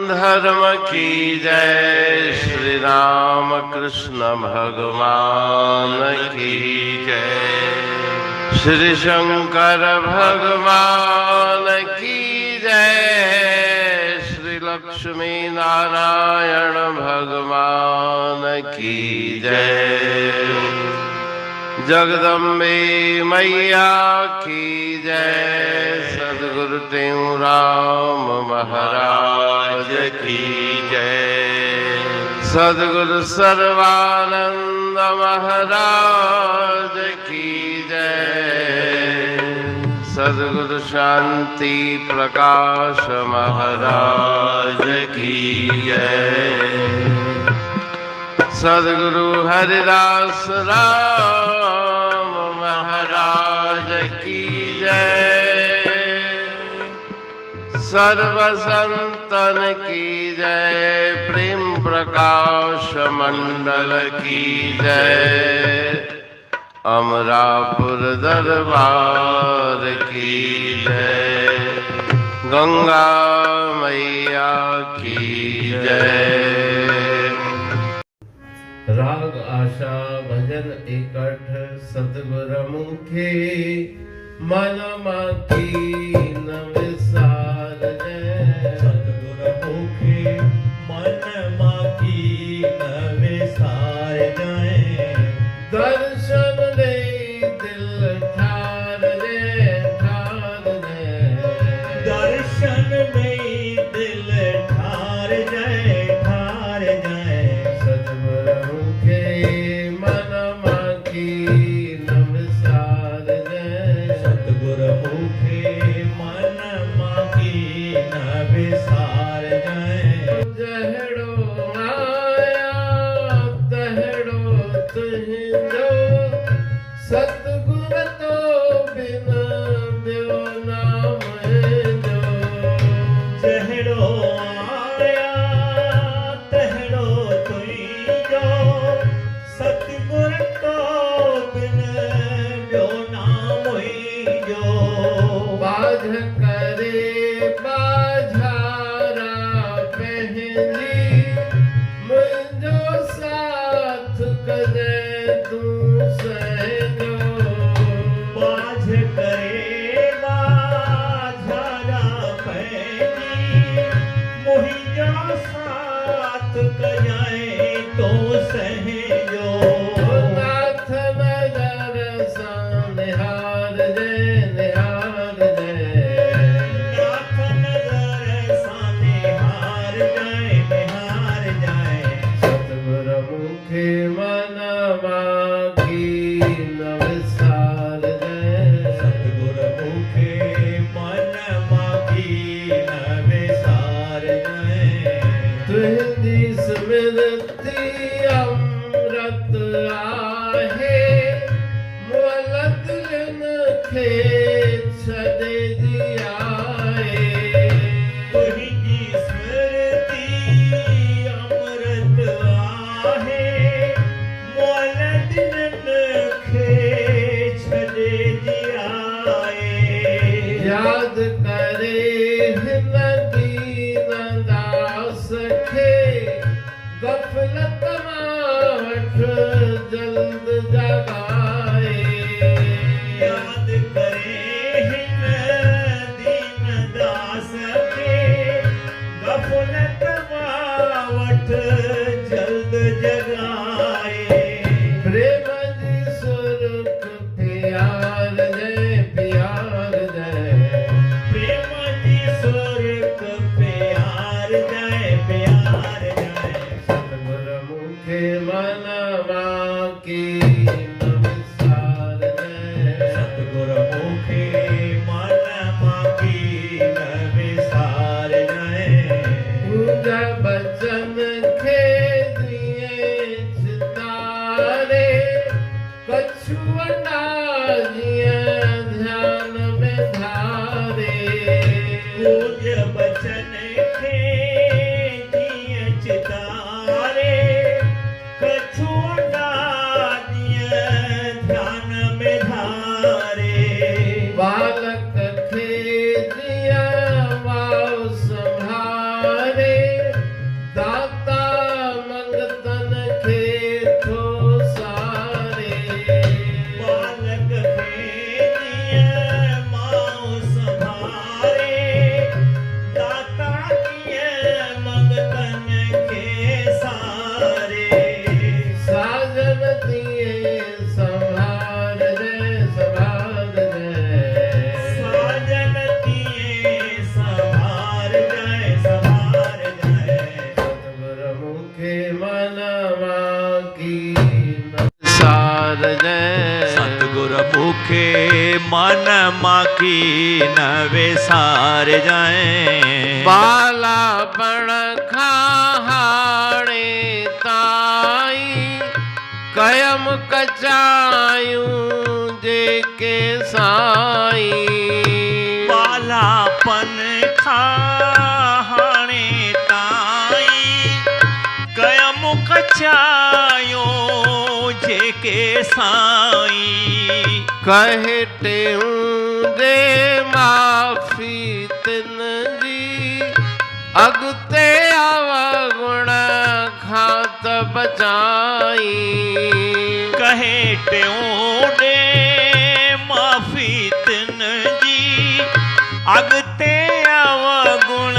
धर्म की जय। श्री राम कृष्ण भगवान की जय। श्री शंकर भगवान की जय। श्री लक्ष्मी नारायण भगवान की जय। जगदम्बे मैया की जय। सद्गुरु देवराम महाराज की जय। सद्गुरु सर्वानंद महाराज की जय। सद्गुरु शांति प्रकाश महाराज की जय। सद्गुरु हरिदास राम महाराज की जय। सर्व संतन की जय। प्रेम प्रकाश मंडल की जय। अमरापुर दरबार की जय। गंगा मैया की जय। राग आशा भजन एकठ सतगुरु मुखे मन माकी न विसार जय। सतगुरु मुखे मन माकी न विसार जाए। दर्शन दे दिल ठार जय ठार जय। दर्शन में दिल ठार जाए ठार जाए। सतगुरु के मन माकी न विसार जय। सतगुरु मुखे मन माकी न विसार जाए। जहड़ो आया तहड़ो तुझो। सतगुरु तो बिना ब्यो नाम जो। जहड़ो आया तहड़ो तुझो। सतगुरु तो बिन ब्यो नाम जो। बाझ करे बाझारा पहली। मुझो साथ कदे तू सहजो। बाझ करे बाझारा पैनी। मुहिंजो साथ कजाए तो सहजो। नाथ नगर सा निहार जय निहार जय। नाथ नजर सा निहार जाए निहार जाए। सतगुरु मुखे मन माकी न विसार जय। सतगुरु मुखे मन माकी न विसार जाए। तुझी स्मृति अमृत आहे। मोलत लिन खे छॾे दियाए। तुझी स्मृति अमृत आहे। मोल दिलन खे छॾे दियाए। याद करे हिन दीन दास खे। गफलत मां वठ जल्द जगाए। याद करे हिन दीन दास खे। गफलत मां वठ जल्द जगाए। प्रेम जी सुरत प्यार जय प्यार जय। प्रेम जी सुरत प्यार जाए प्यार जाए। सतगुरु मुखे मन माकी न विसार जय। सतगुरु मुखे मन माकी न विसार जाए। पूजा बचन खे दिए चितारे। कछुअना जिया ध्यान में धारे। पूज बचन खे जय। सतगुर मुखे मन माकी न विसार जाए। बालापण खाहाणे ताई कयम कचायूं जेके साईं। बालापन खाहाणे ताई कयम कचायो जेके साईं। कहे टेऊं दे माफ़ी तिन जी अगते अवगुण खां त बचाई। कहे टेऊं दे माफ़ी तिन जी अगते अवगुण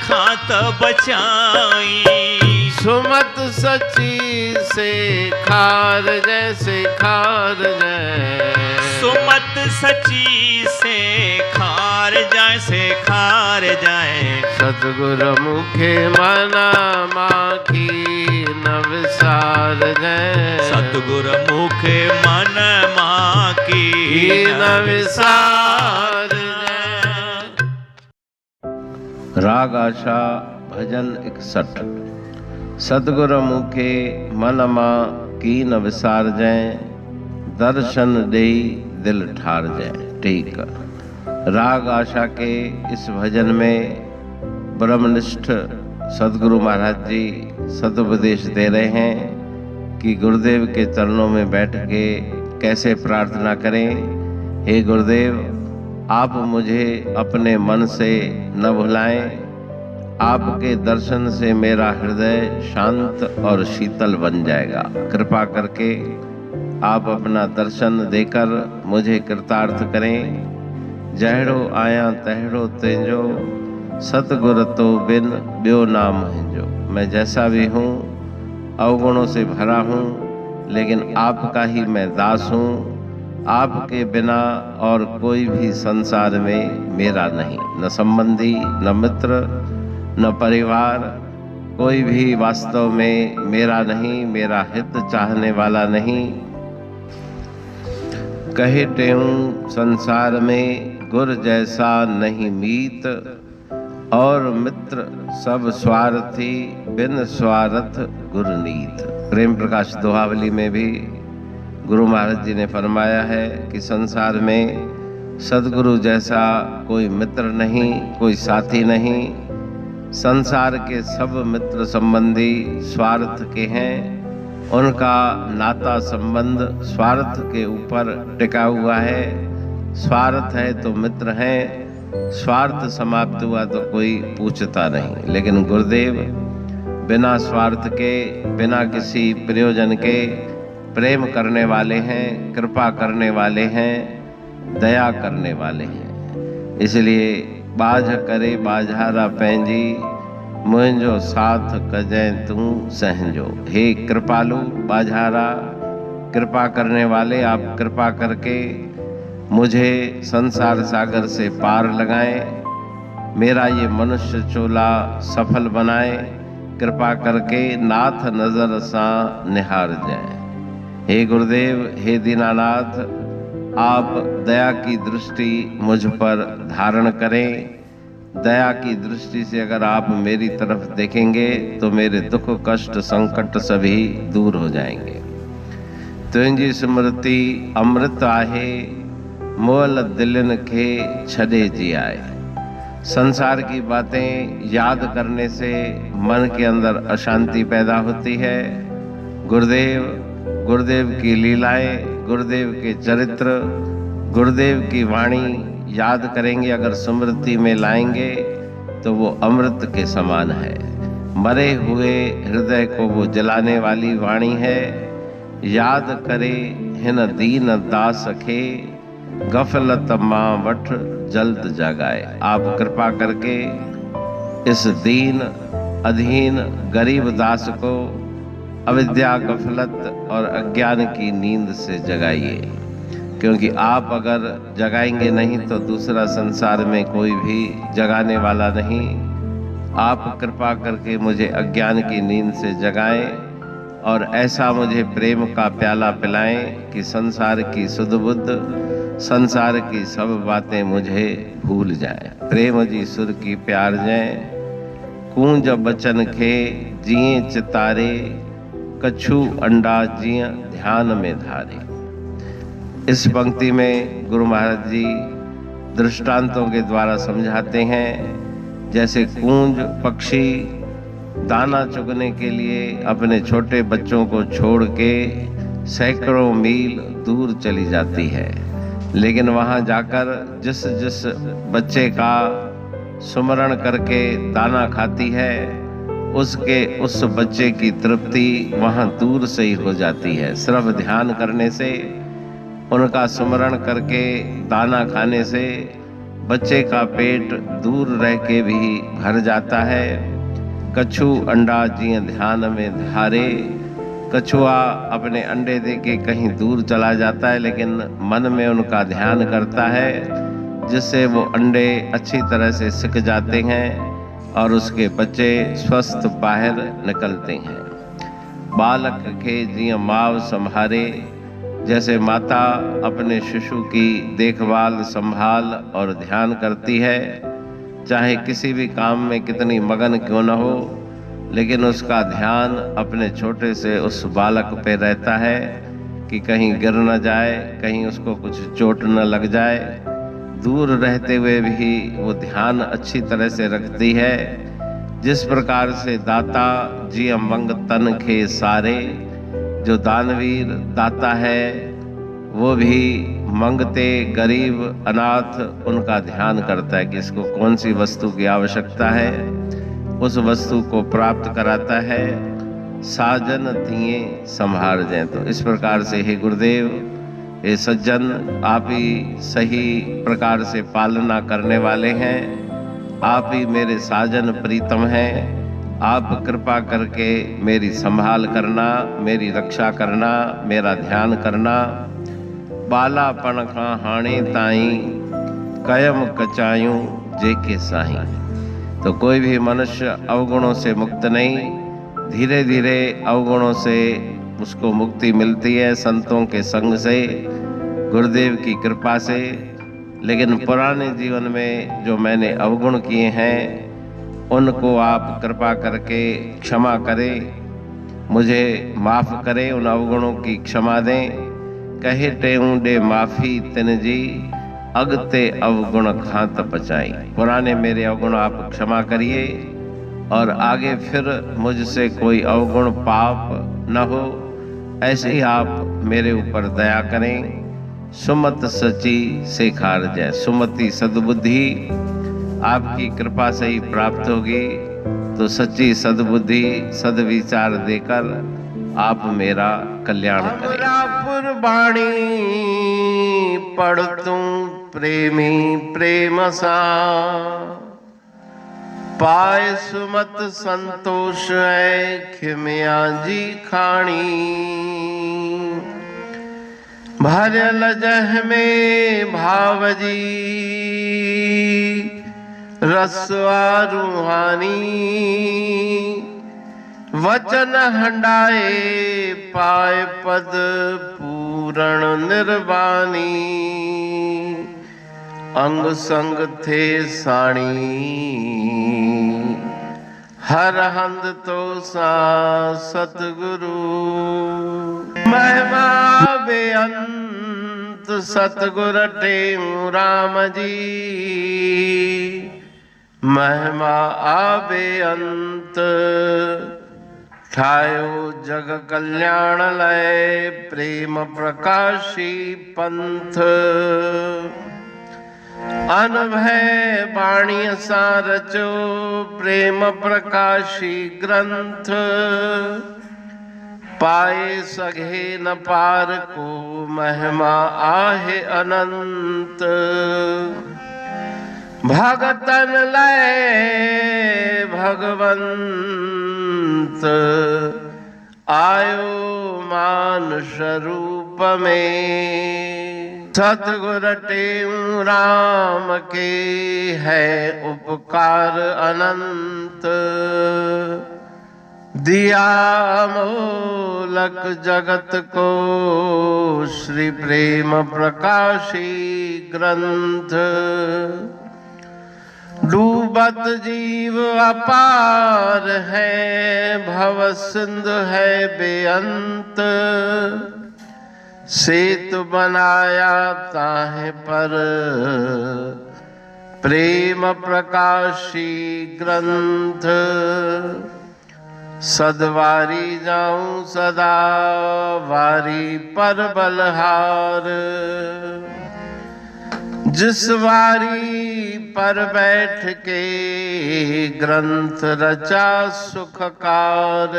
खां त बचाई। सुमत सची से खार जैसे खार जय। सुमत सची से खार जाए से खार जाए। सतगुर मुखे मना माखी न विसार जय। सतगुर मुखे मन माकी न विसार जय। राग आशा भजन 61। सतगुर मुखे मन मां कीन विसार जय। दर्शन देई दिल ठार जय। ठीक। राग आशा के इस भजन में ब्रह्मनिष्ठ सदगुरु महाराज जी सदुपदेश दे रहे हैं कि गुरुदेव के चरणों में बैठ के कैसे प्रार्थना करें। हे गुरुदेव, आप मुझे अपने मन से न भुलाएं। आपके दर्शन से मेरा हृदय शांत और शीतल बन जाएगा। कृपा करके आप अपना दर्शन देकर मुझे कृतार्थ करें। जहड़ो आया तहड़ो तेजो सतगुर तो बिन ब्यो नाम हिंजो। मैं जैसा भी हूँ अवगुणों से भरा हूँ, लेकिन आपका ही मैं दास हूँ। आपके बिना और कोई भी संसार में मेरा नहीं, न संबंधी, न मित्र, न परिवार, कोई भी वास्तव में मेरा नहीं, मेरा हित चाहने वाला नहीं। कहे टेऊं संसार में गुर जैसा नहीं मीत, और मित्र सब स्वार्थी बिन स्वार्थ गुरनीत। प्रेम प्रकाश दोहावली में भी गुरु महाराज जी ने फरमाया है कि संसार में सदगुरु जैसा कोई मित्र नहीं, कोई साथी नहीं। संसार के सब मित्र संबंधी स्वार्थ के हैं। उनका नाता संबंध स्वार्थ के ऊपर टिका हुआ है। स्वार्थ है तो मित्र हैं, स्वार्थ समाप्त हुआ तो कोई पूछता नहीं। लेकिन गुरुदेव बिना स्वार्थ के, बिना किसी प्रयोजन के प्रेम करने वाले हैं, कृपा करने वाले हैं, दया करने वाले हैं। इसलिए बाझ करे बाझारा पैंजी मुझो साथ कजैं तू सहजो। हे कृपालु बाझारा, कृपा करने वाले, आप कृपा करके मुझे संसार सागर से पार लगाएं। मेरा ये मनुष्य चोला सफल बनाए। कृपा करके नाथ नजर सा निहार जाए। हे गुरुदेव, हे दीनानाथ, आप दया की दृष्टि मुझ पर धारण करें। दया की दृष्टि से अगर आप मेरी तरफ देखेंगे तो मेरे दुख कष्ट संकट सभी दूर हो जाएंगे। तुझी स्मृति अमृत आहे, मोल दिलन के छड़े जी आए। संसार की बातें याद करने से मन के अंदर अशांति पैदा होती है। गुरुदेव की लीलाएं, गुरुदेव के चरित्र, गुरुदेव की वाणी याद करेंगे, अगर स्मृति में लाएंगे तो वो अमृत के समान है। मरे हुए हृदय को वो जलाने वाली वाणी है। याद करे हिन दीन दास के, गफलत मां वठ जल्द जगाए। आप कृपा करके इस दीन अधीन गरीब दास को अविद्या, गफलत और अज्ञान की नींद से जगाइए। क्योंकि आप अगर जगाएंगे नहीं तो दूसरा संसार में कोई भी जगाने वाला नहीं। आप कृपा करके मुझे अज्ञान की नींद से जगाएं, और ऐसा मुझे प्रेम का प्याला पिलाएं कि संसार की सुध बुद्ध, संसार की सब बातें मुझे भूल जाए। प्रेम जी सुर की प्यार जय, कूंज बचन खे जिए चितारे, कछु अंडा जिए ध्यान में धारे। इस पंक्ति में गुरु महाराज जी दृष्टांतों के द्वारा समझाते हैं। जैसे कूंज पक्षी दाना चुगने के लिए अपने छोटे बच्चों को छोड़ के सैकड़ों मील दूर चली जाती है, लेकिन वहां जाकर जिस जिस बच्चे का सुमरण करके दाना खाती है, उस बच्चे की तृप्ति वहां दूर से ही हो जाती है। सिर्फ ध्यान करने से, उनका सुमरण करके दाना खाने से बच्चे का पेट दूर रह के भी भर जाता है। कछु अंडा जिए ध्यान में धारे, कछुआ अपने अंडे दे के कहीं दूर चला जाता है, लेकिन मन में उनका ध्यान करता है, जिससे वो अंडे अच्छी तरह से सिक जाते हैं और उसके बच्चे स्वस्थ बाहर निकलते हैं। बालक के जिए माव संभारे, जैसे माता अपने शिशु की देखभाल, संभाल और ध्यान करती है, चाहे किसी भी काम में कितनी मगन क्यों न हो, लेकिन उसका ध्यान अपने छोटे से उस बालक पे रहता है कि कहीं गिर न जाए, कहीं उसको कुछ चोट न लग जाए। दूर रहते हुए भी वो ध्यान अच्छी तरह से रखती है। जिस प्रकार से दाता जी मंग तन खे सारे, जो दानवीर दाता है वो भी मंगते गरीब अनाथ उनका ध्यान करता है कि इसको कौन सी वस्तु की आवश्यकता है, उस वस्तु को प्राप्त कराता है। साजन दिए संभार जाए। तो इस प्रकार से हे गुरुदेव, हे सज्जन, आप ही सही प्रकार से पालना करने वाले हैं, आप ही मेरे साजन प्रीतम हैं। आप कृपा करके मेरी संभाल करना, मेरी रक्षा करना, मेरा ध्यान करना। बालापन का हाणे ताई कयम कचायूं जेके साईं। तो कोई भी मनुष्य अवगुणों से मुक्त नहीं, धीरे धीरे अवगुणों से उसको मुक्ति मिलती है, संतों के संग से, गुरुदेव की कृपा से। लेकिन पुराने जीवन में जो मैंने अवगुण किए हैं, उनको आप कृपा करके क्षमा करें, मुझे माफ करें, उन अवगुणों की क्षमा दें। कहे टेऊंडे माफी तिन जी, अगते अवगुण खात पचाई। पुराने मेरे अवगुण आप क्षमा करिए और आगे फिर मुझसे कोई अवगुण पाप न हो, ऐसे ही आप मेरे ऊपर दया करें। सुमत सची सेखार जय। सुमति सद्बुद्धि आपकी कृपा से ही प्राप्त होगी। तो सच्ची सद्बुद्धि, सद्विचार देकर आप मेरा कल्याण करें। वाणी पढ़तूं प्रेमी प्रेम सा, पाए सुमत संतोष है खिमिया जी खाणी। भरल जह में भावजी रसवा रूहानी, वचन हंडाए पाए पद पूरण निर्वाणी। अंग संग थे साणी हर हंद तो सा सतगुरु। महिमा बेअंत सतगुर टेऊ राम जी, महिमा आबे अंत ठायो जग कल्याण लय। प्रेम प्रकाशी पंथ अनभय बाणी सा रचो, प्रेम प्रकाशी ग्रंथ। पाए सघे न पार को महिमा आहे अनंत। भगतन लय भगवंत, आयो मानुष रूप में। सतगुर टेऊ राम के है उपकार अनंत। दिया मूलक जगत को श्री प्रेम प्रकाशी ग्रंथ। डूबत जीव अपार है, भव सिंधु है बेअंत। सेतु बनाया ताहे पर प्रेम प्रकाशी ग्रंथ। सदवारी जाऊं सदा वारी पर बलहार। जिस वारी पर बैठ के ग्रंथ रचा सुखकार।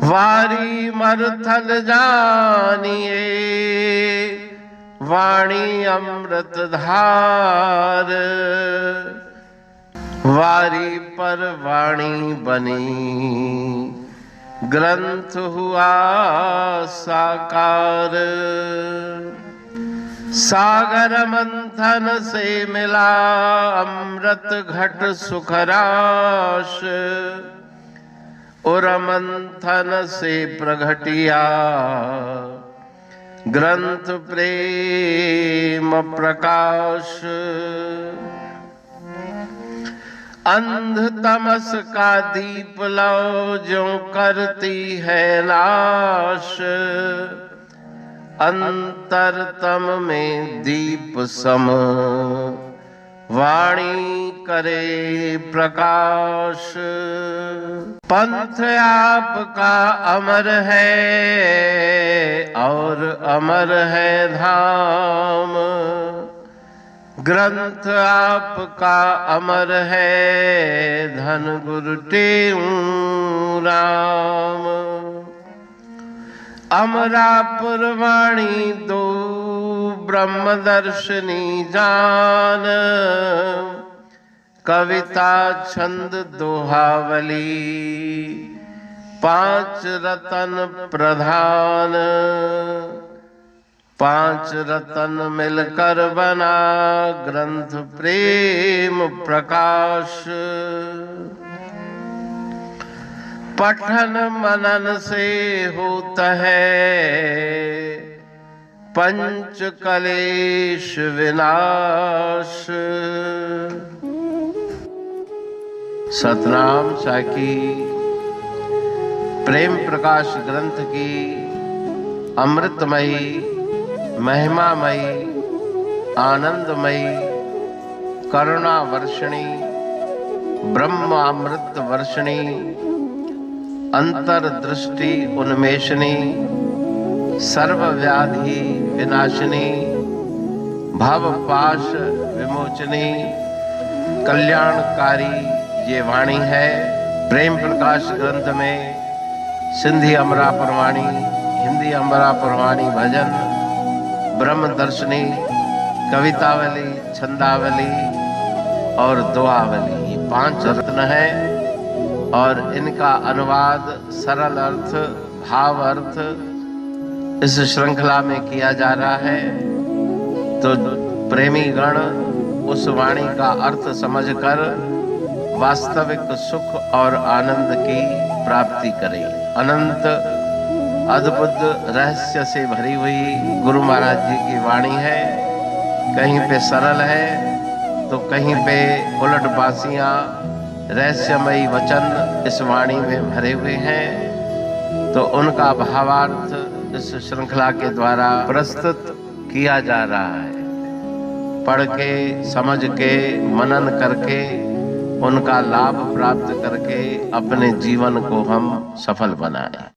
वारी मरथल जानिए वाणी अमृत धार। वारी पर वाणी बनी ग्रंथ हुआ साकार। सागर मंथन से मिला अमृत घट सुखराश। और मंथन से प्रगटिया ग्रंथ प्रेम प्रकाश। अंध तमस का दीप लो जो करती है नाश। अंतरतम में दीप सम वाणी करे प्रकाश। पंथ आपका अमर है और अमर है धाम। ग्रंथ आपका अमर है धन गुरु टेऊ राम। अमरापुर वाणी दो ब्रह्मदर्शनी जान। कविता छंद दोहावली पांच रतन प्रधान। पांच रतन मिलकर बना ग्रंथ प्रेम प्रकाश। पठन मनन से होता है पंच कलेश विनाश। सतनाम साखी प्रेम प्रकाश ग्रंथ की अमृतमयी महिमामयी आनंदमयी करुणा वर्षिणी ब्रह्म अमृत वर्षिणी अंतर्दृष्टि उन्मेषणी सर्वव्याधि विनाशिनी भव पाश विमोचनी कल्याणकारी ये वाणी है। प्रेम प्रकाश ग्रंथ में सिंधी अमरापुर वाणी, हिंदी अमरापुर वाणी भजन, ब्रह्म दर्शनी, कवितावली, छंदावली और दुआवली ये पांच रत्न है। और इनका अनुवाद सरल अर्थ भाव अर्थ इस श्रृंखला में किया जा रहा है। तो प्रेमी गण उस वाणी का अर्थ समझकर वास्तविक सुख और आनंद की प्राप्ति करें। अनंत अद्भुत रहस्य से भरी हुई गुरु महाराज जी की वाणी है। कहीं पे सरल है तो कहीं पे उलट बासियां रहस्यमयी वचन इस वाणी में भरे हुए हैं। तो उनका भावार्थ इस श्रृंखला के द्वारा प्रस्तुत किया जा रहा है। पढ़ के समझ के मनन करके उनका लाभ प्राप्त करके अपने जीवन को हम सफल बनाएं।